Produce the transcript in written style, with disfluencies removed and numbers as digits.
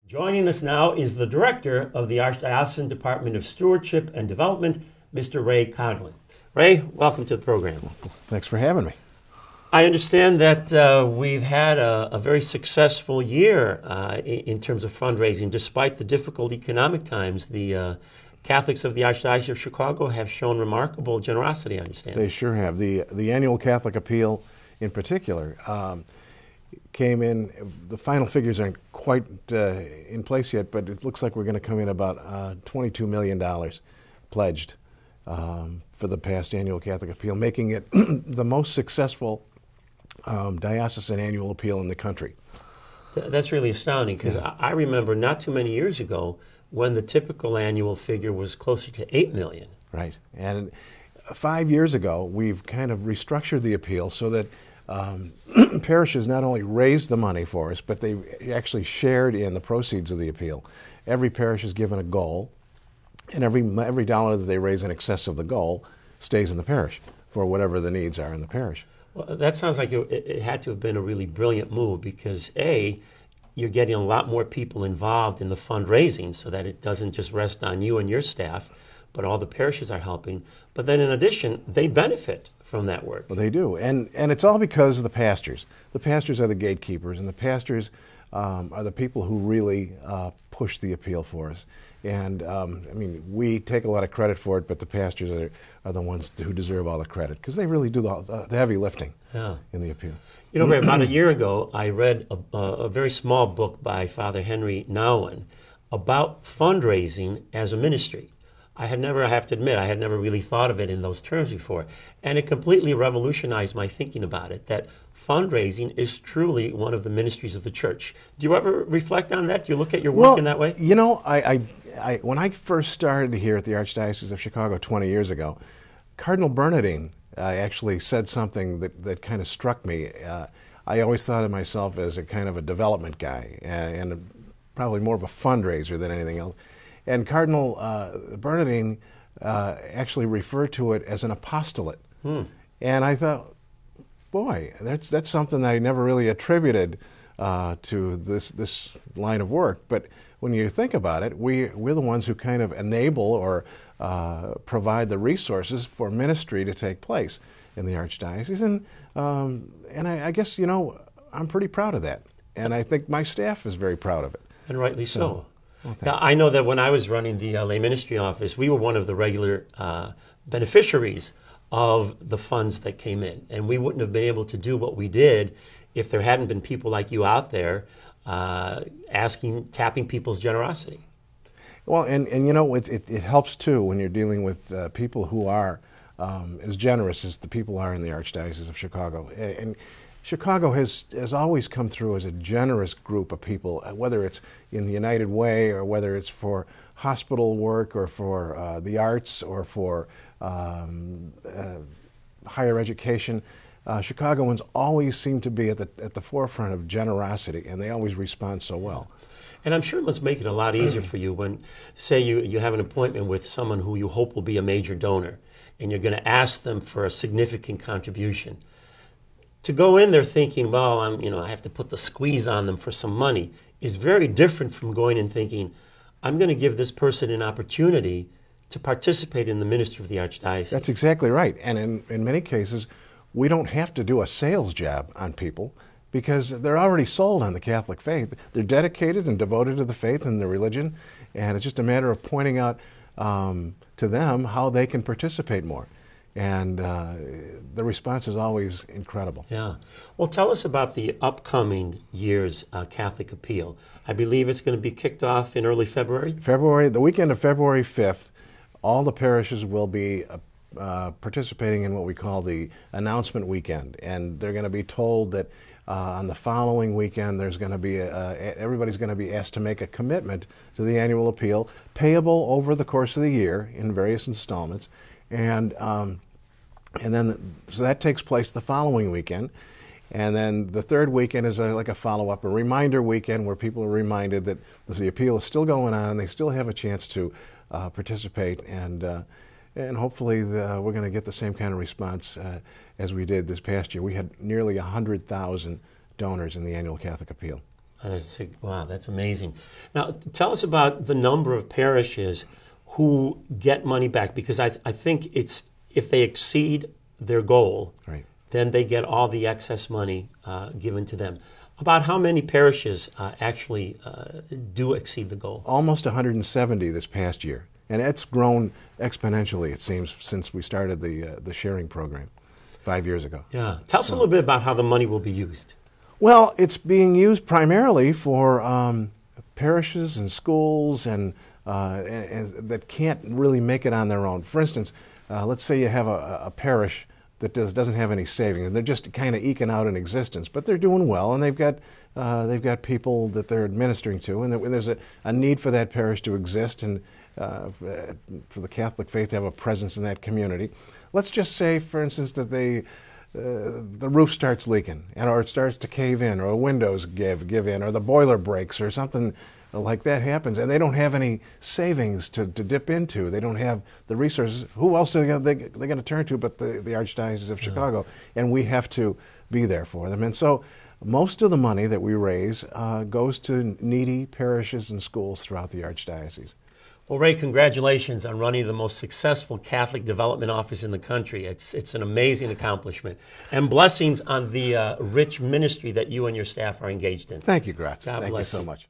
Joining us now is the Director of the Archdiocesan Department of Stewardship and Development, Mr. Ray Coughlin. Ray, welcome to the program. Thanks for having me. I understand that we've had a very successful year in terms of fundraising. Despite the difficult economic times, the Catholics of the Archdiocese of Chicago have shown remarkable generosity, I understand. They sure have. The annual Catholic Appeal, in particular, came in. The final figures aren't quite in place yet, but it looks like we're going to come in about $22 million pledged for the past annual Catholic Appeal, making it the most successful diocesan annual appeal in the country. That's really astounding, because I remember not too many years ago when the typical annual figure was closer to $8 million. Right. And 5 years ago, we've kind of restructured the appeal so that parishes not only raised the money for us, but they actually shared in the proceeds of the appeal. Every parish is given a goal, and every dollar that they raise in excess of the goal stays in the parish for whatever the needs are in the parish. Well, that sounds like it had to have been a really brilliant move, because A, you're getting a lot more people involved in the fundraising so that it doesn't just rest on you and your staff, but all the parishes are helping. But then in addition, they benefit from that work. Well, they do. And it's all because of the pastors. The pastors are the gatekeepers, and the pastors are the people who really push the appeal for us. And, I mean, we take a lot of credit for it, but the pastors are the ones who deserve all the credit, because they really do the heavy lifting in the appeal. You know, Ray, about a year ago, I read a very small book by Father Henry Nouwen about fundraising as a ministry. I have to admit, I had never really thought of it in those terms before. And it completely revolutionized my thinking about it, that fundraising is truly one of the ministries of the church. Do you ever reflect on that? Do you look at your work in that way? You know, when I first started here at the Archdiocese of Chicago 20 years ago, Cardinal Bernardine actually said something that kind of struck me. I always thought of myself as a kind of a development guy and probably more of a fundraiser than anything else. And Cardinal Bernardine actually referred to it as an apostolate. And I thought, boy, that's something that I never really attributed to this line of work. But when you think about it, we're the ones who kind of enable or provide the resources for ministry to take place in the Archdiocese. And I guess, you know, I'm pretty proud of that. And I think my staff is very proud of it. And rightly so. Well, now, I know that when I was running the lay ministry office, we were one of the regular beneficiaries of the funds that came in. And we wouldn't have been able to do what we did if there hadn't been people like you out there tapping people's generosity. Well, and you know, it helps too when you're dealing with people who are as generous as the people are in the Archdiocese of Chicago. And Chicago has always come through as a generous group of people, whether it's in the United Way or whether it's for hospital work or for the arts or for higher education. Chicagoans always seem to be at the forefront of generosity, and they always respond so well. And I'm sure it must make it a lot easier for you when, say, you have an appointment with someone who you hope will be a major donor, and you're going to ask them for a significant contribution. To go in there thinking, well, I have to put the squeeze on them for some money, is very different from going and thinking, I'm going to give this person an opportunity to participate in the ministry of the Archdiocese. That's exactly right. And in many cases, we don't have to do a sales job on people because they're already sold on the Catholic faith. They're dedicated and devoted to the faith and the religion, and it's just a matter of pointing out to them how they can participate more. And the response is always incredible. Yeah. Well, tell us about the upcoming year's Catholic Appeal. I believe it's going to be kicked off in early February? The weekend of February 5th, all the parishes will be participating in what we call the announcement weekend. And they're going to be told that on the following weekend, there's going to be everybody's going to be asked to make a commitment to the annual appeal, payable over the course of the year in various installments. And then so that takes place the following weekend. And then the third weekend is like a follow-up, a reminder weekend where people are reminded that the appeal is still going on and they still have a chance to participate. And hopefully we're going to get the same kind of response as we did this past year. We had nearly 100,000 donors in the annual Catholic Appeal. Wow, that's amazing. Now, tell us about the number of parishes who get money back, because I think it's if they exceed their goal, right, then they get all the excess money given to them. About how many parishes actually do exceed the goal? Almost 170 this past year. And it's grown exponentially, it seems, since we started the sharing program 5 years ago. Yeah. Tell us a little bit about how the money will be used. Well, it's being used primarily for parishes and schools and that can't really make it on their own. For instance, let's say you have a parish that doesn't have any savings, and they're just kind of eking out an existence, but they're doing well, and they've got people that they're administering to, and there's a need for that parish to exist and for the Catholic faith to have a presence in that community. Let's just say, for instance, that the roof starts leaking, or it starts to cave in, or windows give in, or the boiler breaks, or something like that happens, and they don't have any savings to dip into. They don't have the resources. Who else are they going to turn to but the Archdiocese of Chicago? And we have to be there for them. And so most of the money that we raise goes to needy parishes and schools throughout the Archdiocese. Well, Ray, congratulations on running the most successful Catholic development office in the country. It's an amazing accomplishment. And blessings on the rich ministry that you and your staff are engaged in. Thank you, Graz. God Thank you bless so you. much.